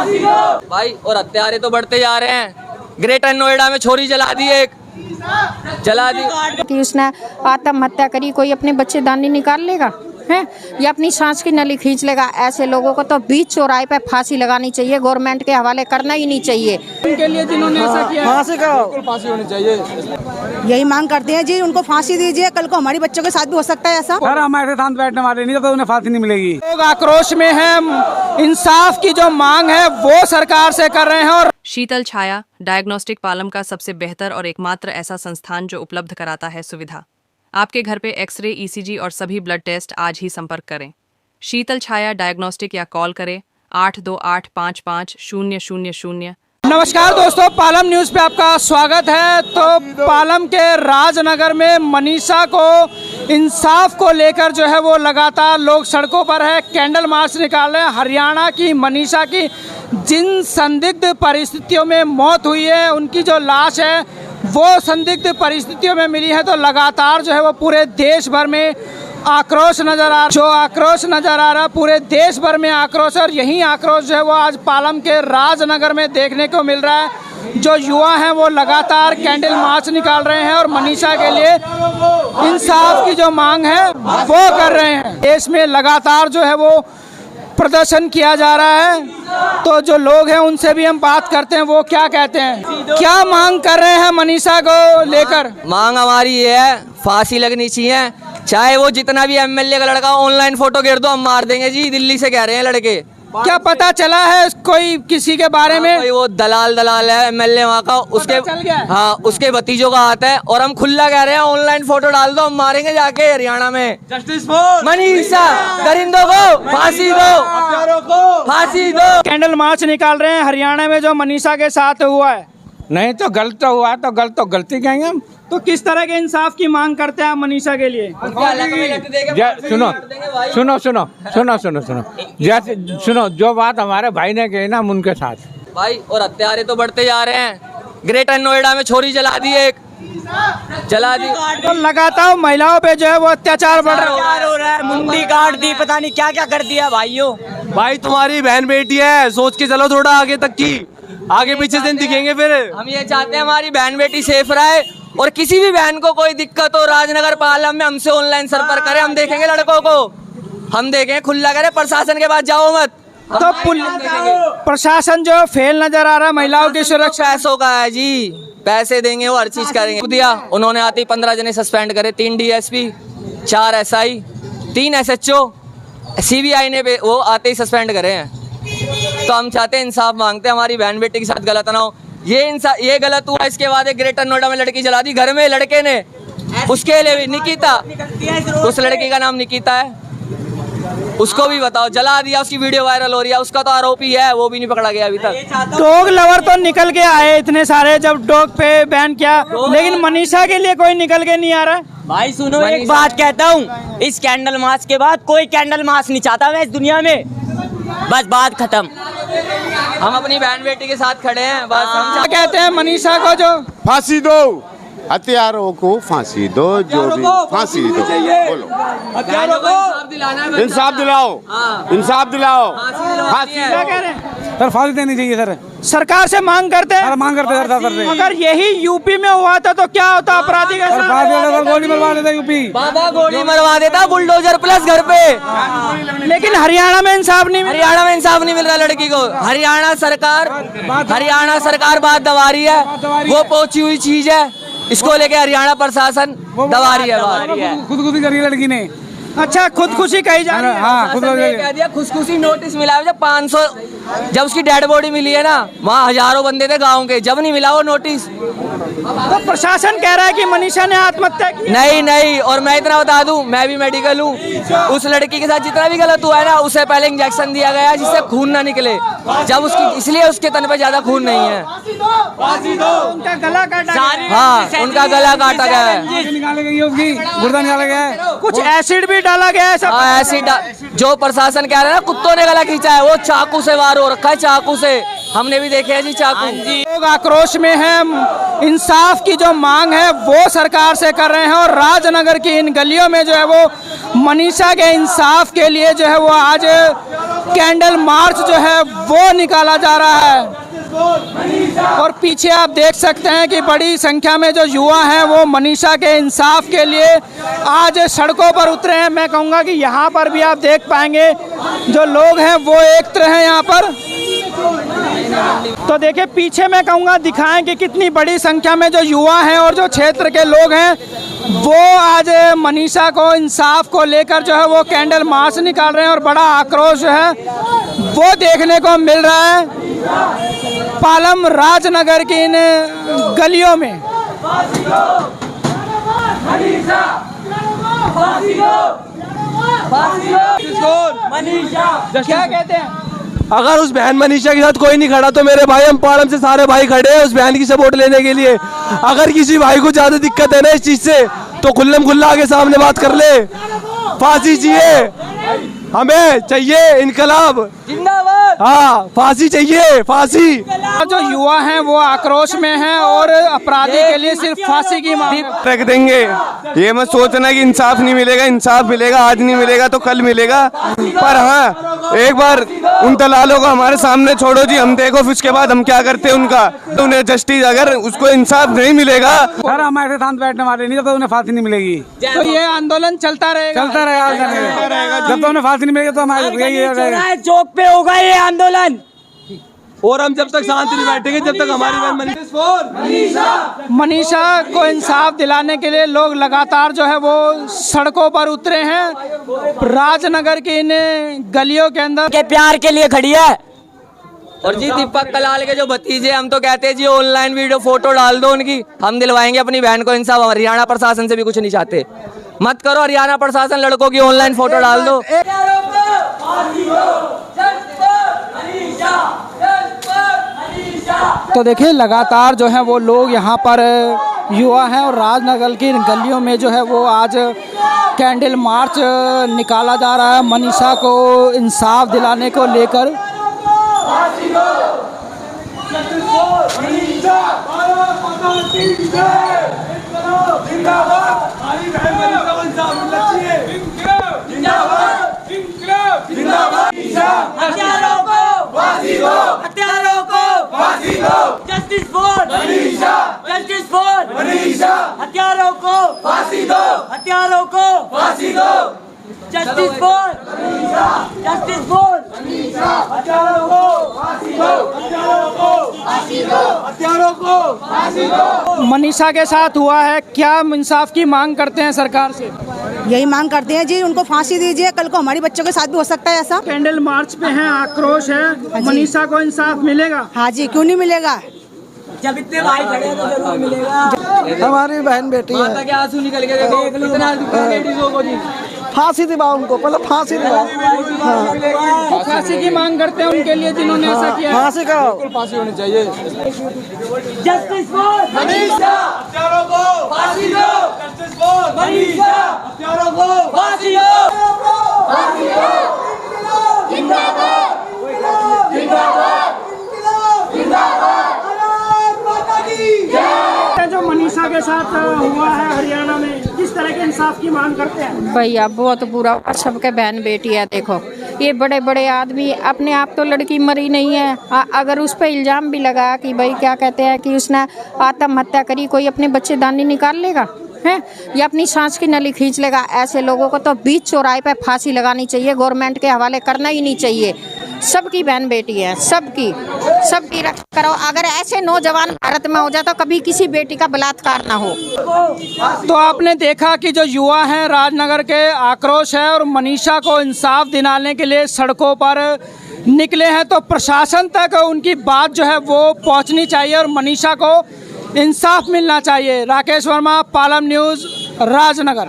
भाई और हत्यारे तो बढ़ते जा रहे हैं। ग्रेटर नोएडा में छोरी जला दी, एक जला दी कि उसने आत्महत्या करी, कोई अपने बच्चेदानी निकाल लेगा है या अपनी सांस की नली खींच लेगा। ऐसे लोगों को तो बीच चौराहे पे फांसी लगानी चाहिए, गवर्नमेंट के हवाले करना ही नहीं चाहिए। उनके लिए जिन्होंने ऐसा किया फांसी होनी चाहिए, यही मांग करते हैं जी, उनको फांसी दीजिए। कल को हमारे बच्चों के साथ भी हो सकता है ऐसा। सर हमारे साथ बैठने वाले नहीं तो उन्हें फांसी नहीं मिलेगी। लोग आक्रोश में हैं, इंसाफ की जो मांग है वो सरकार से कर रहे हैं। और शीतल छाया डायग्नोस्टिक पालम का सबसे बेहतर और एकमात्र ऐसा संस्थान जो उपलब्ध कराता है सुविधा। आपके घर पे एक्सरे, ईसीजी और सभी ब्लड टेस्ट आज ही संपर्क करें। शीतल छाया डायग्नोस्टिक या कॉल करें 82855000। नमस्कार दोस्तों, पालम न्यूज पे आपका स्वागत है। तो पालम के राजनगर में मनीषा को इंसाफ को लेकर जो है वो लगातार लोग सड़कों पर है, कैंडल मार्च निकाल रहे हैं। हरियाणा की मनीषा की जिन संदिग्ध परिस्थितियों में मौत हुई है, उनकी जो लाश है वो संदिग्ध परिस्थितियों में मिली है। तो लगातार जो है वो पूरे देश भर में आक्रोश नजर आ रहा पूरे देश भर में आक्रोश। और यही आक्रोश जो है वो आज पालम के राजनगर में देखने को मिल रहा है। जो युवा हैं वो लगातार कैंडल मार्च निकाल रहे हैं और मनीषा के लिए इंसाफ की जो मांग है वो कर रहे हैं। देश में लगातार जो है वो प्रदर्शन किया जा रहा है। तो जो लोग हैं उनसे भी हम बात करते हैं, वो क्या कहते हैं, क्या मांग कर रहे हैं मनीषा को लेकर। मांग हमारी ये है, फांसी लगनी चाहिए, चाहे वो जितना भी एमएलए का लड़का ऑनलाइन फोटो गिर दो हम मार देंगे जी, दिल्ली से कह रहे हैं लड़के। क्या पता चला है कोई किसी के बारे में? कोई वो दलाल है एमएलए वहाँ का, उसके चल गया? हाँ, उसके भतीजों का हाथ है। और हम खुला कह रहे हैं ऑनलाइन फोटो डाल दो हम मारेंगे जाके हरियाणा में। जस्टिस फॉर मनीषा, दरिंदों को फांसी दो, फांसी दो। कैंडल मार्च निकाल रहे हैं हरियाणा में जो मनीषा के साथ हुआ है। नहीं तो गलत हुआ तो गलती कहेंगे हम। तो किस तरह के इंसाफ की मांग करते हैं आप मनीषा के लिए? सुनो जो बात हमारे भाई ने कही ना, हम उनके साथ। भाई और हत्यारे तो बढ़ते जा रहे हैं। ग्रेटर नोएडा में छोरी जला दी, एक जला दी। तो लगातार महिलाओं पे जो है वो अत्याचार बढ़ रहा है। मुंडी काट दी, पता नहीं क्या क्या कर दिया भाइयों। भाई तुम्हारी बहन बेटी है, सोच के चलो थोड़ा आगे तक की, आगे पीछे से दिखेंगे फिर। हम ये चाहते हैं हमारी बहन बेटी सेफ रहे और किसी भी बहन को कोई दिक्कत हो राजनगर पालम में हमसे ऑनलाइन संपर्क करें, हम देखेंगे लड़कों को, हम देखेंगे, खुला करें। प्रशासन के पास जाओ मत। तो प्रशासन जो फेल नजर आ रहा है महिलाओं की सुरक्षा। पैसों का है जी, पैसे देंगे वो हर चीज करेंगे। दिया उन्होंने आते ही 15 जने सस्पेंड करे, 3 डीएसपी, 4 एसआई, 3 एसएचओ, सीबीआई ने वो आते ही सस्पेंड करे हैं। तो हम चाहते हैं, इंसाफ मांगते हैं, हमारी बहन बेटी के साथ गलत ना हो। ये गलत हुआ, इसके बाद एक ग्रेटर नोएडा में लड़की जला दी घर में, लड़के ने, उसके लिए भी निकिता, उस लड़की का नाम निकिता है, उसको भी बताओ, जला दिया, उसकी वीडियो वायरल हो रही है, उसका तो आरोपी है, वो भी नहीं पकड़ा गया अभी तक। डॉग लवर तो निकल के आए इतने सारे, जब डॉग पे बैन किया, लेकिन मनीषा के लिए कोई निकल के नहीं आ रहा। भाई सुनो, एक बात कहता हूँ, इस कैंडल मार्च के बाद कोई कैंडल मार्च नहीं चाहता मैं इस दुनिया में, बस बात खत्म। हम अपनी बहन बेटी के साथ खड़े हैं बस। हम क्या कहते हैं मनीषा को जो फांसी दो, हत्यारों को फांसी दो, जो भी फांसी दो, बोलो इंसाफ दिलाओ, इंसाफ दिलाओ, फांसी। क्या कह रहे हैं सर? फांसी देनी चाहिए सर, सरकार से मांग करते हैं। मांग करते सर। अगर यही यूपी में हुआ था तो क्या होता? अपराधी का गोली मरवा देता यूपी, बाबा गोली मरवा देता, बुलडोजर प्लस घर पे। लेकिन हरियाणा में इंसाफ नहीं मिला। हरियाणा में इंसाफ नहीं मिल रहा लड़की को। हरियाणा सरकार बात दबा रही है, वो पहुंची हुई चीज है, इसको लेके हरियाणा प्रशासन दबा रही है। खुदकुशी करी लड़की ने। अच्छा, खुदकुशी कही जा रही है। हाँ, कह दिया खुदकुशी। नोटिस मिला है जब 500, जब उसकी डेड बॉडी मिली है ना, वहाँ हजारों बंदे थे गाँव के, जब नहीं मिला वो नोटिस। तो प्रशासन कह रहा है कि मनीषा ने आत्महत्या की। नहीं, और मैं इतना बता दूं, मैं भी मेडिकल हूँ, उस लड़की के साथ जितना भी गलत हुआ है ना, उसे पहले इंजेक्शन दिया गया जिससे खून ना निकले, जब उसकी, इसलिए उसके तन पे ज्यादा खून नहीं है। उनका गला काटा गया। हाँ, उनका गला काटा गया है, निकाले गई, उसकी गुर्दा निकाला गया है। कुछ एसिड भी डाला गया है सब। हाँ जो प्रशासन कह रहा है ना, कुत्तों ने गला खींचा है, वो चाकू से वार हो रखा है, चाकू से हमने भी देखे है जी चाकू। लोग आक्रोश में हैं, इंसाफ की जो मांग है वो सरकार से कर रहे हैं और राजनगर की इन गलियों में जो है वो मनीषा के इंसाफ के लिए जो है वो आज कैंडल मार्च जो है वो निकाला जा रहा है। और पीछे आप देख सकते हैं कि बड़ी संख्या में जो युवा हैं वो मनीषा के इंसाफ के लिए आज सड़कों पर उतरे हैं। मैं कहूँगा कि यहाँ पर भी आप देख पाएंगे जो लोग हैं वो एकत्र हैं यहाँ पर। तो देखिए पीछे मैं कहूँगा दिखाएं कि कितनी बड़ी संख्या में जो युवा हैं और जो क्षेत्र के लोग हैं वो आज मनीषा को इंसाफ को लेकर जो है वो कैंडल मार्च निकाल रहे हैं और बड़ा आक्रोश जो है वो देखने को मिल रहा है पालम राजनगर की इन गलियों में। क्या कहते हैं? अगर उस बहन मनीषा के साथ कोई नहीं खड़ा तो मेरे भाई हम पालम से सारे भाई खड़े हैं उस बहन की सपोर्ट लेने के लिए। अगर किसी भाई को ज्यादा दिक्कत है ना इस चीज से तो खुल्लम खुल्ला आगे सामने बात कर ले। फांसी चाहिए, हमें चाहिए इनकलाब जिंदाबाद। हाँ फांसी चाहिए, फांसी। जो युवा हैं वो आक्रोश में हैं और अपराधी के लिए सिर्फ फांसी की मांग रख देंगे। ये मत सोचना कि इंसाफ नहीं मिलेगा, इंसाफ मिलेगा, आज नहीं मिलेगा तो कल मिलेगा। पर हाँ एक बार उन दलालों को हमारे सामने छोड़ो जी, हम देखो फिर उसके बाद हम क्या करते हैं उनका। तो उन्हें जस्टिस अगर उसको इंसाफ नहीं मिलेगा सर हमारे शांत बैठने वाले नहीं, जब तक उन्हें फांसी नहीं मिलेगी तो ये आंदोलन चलता रहेगा जब तक उन्हें फांसी नहीं मिलेगी तो हमारे चौक पे होगा ये आंदोलन। और हम जब तक शांति नहीं बैठेंगे जब तक हमारी बहन मनीषा को इंसाफ दिलाने के लिए लोग लगातार जो है वो सड़कों पर उतरे हैं राजनगर की इन गलियों के अंदर के प्यार के लिए खड़ी है। और जी दीपक कलाल के जो भतीजे, हम तो कहते हैं जी ऑनलाइन वीडियो फोटो डाल दो उनकी, हम दिलवाएंगे अपनी बहन को इंसाफ। हरियाणा प्रशासन से भी कुछ नहीं चाहते, मत करो हरियाणा प्रशासन, लड़कों की ऑनलाइन फोटो डाल दो। तो देखिए लगातार जो है वो लोग यहाँ पर युवा हैं और राजनगर की गलियों में जो है वो आज कैंडल मार्च निकाला जा रहा है मनीषा को इंसाफ दिलाने को लेकर। हत्यारों को फांसी दो, हत्यारों को फांसी दो, justice for Manisha, justice for Manisha, हत्यारों को फांसी दो, हत्यारों को फांसी दो, justice for Manisha, justice for Manisha, हत्यारों को फांसी दो, हत्यारों को फांसी दो, हत्यारों को फांसी दो। मनीषा के साथ हुआ है, क्या इंसाफ की मांग करते हैं सरकार से? यही मांग करते हैं जी, उनको फांसी दीजिए, कल को हमारे बच्चों के साथ भी हो सकता है ऐसा। कैंडल मार्च पे हैं, आक्रोश है, मनीषा को इंसाफ मिलेगा? हाँ जी, क्यों नहीं मिलेगा? जब इतने भाई खड़े हैं तो जरूर मिलेगा। हमारी बहन बेटी है, माता के आंसू निकल के देखो कितना लेडीजों को जी फांसी दिलाओ उनको, पहले फांसी दिलाओ। फांसी की मांग करते हैं उनके लिए जिन्होंने ऐसा किया। फांसी कराओ, फांसी होनी चाहिए। जस्टिस फॉर मनीषा, हत्यारों को फांसी दो, जस्टिस फॉर मनीषा, हत्यारों को फांसी दो, फांसी दो, जिंदाबाद, जिंदाबाद, जिंदाबाद, माता की जय। जो मनीषा के साथ हुआ है हरियाणा में, किस तरह के इंसाफ की मांग करते हैं? भैया बहुत बुरा, सबके बहन बेटी है। देखो ये बड़े बड़े आदमी, अपने आप तो लड़की मरी नहीं है, अगर उस पर इल्ज़ाम भी लगा कि भाई क्या कहते हैं कि उसने आत्महत्या करी, कोई अपने बच्चेदानी निकाल लेगा हैं या अपनी सांस की नली खींच लेगा? ऐसे लोगों को तो बीच चौराहे पे फांसी लगानी चाहिए, गवर्नमेंट के हवाले करना ही नहीं चाहिए। सबकी बहन बेटी है, सबकी रक्षा करो। अगर ऐसे नौजवान भारत में हो जाए तो कभी किसी बेटी का बलात्कार ना हो। तो आपने देखा कि जो युवा हैं राजनगर के, आक्रोश है और मनीषा को इंसाफ दिलाने के लिए सड़कों पर निकले हैं। तो प्रशासन तक उनकी बात जो है वो पहुंचनी चाहिए और मनीषा को इंसाफ मिलना चाहिए। राकेश वर्मा, पालम न्यूज़, राजनगर।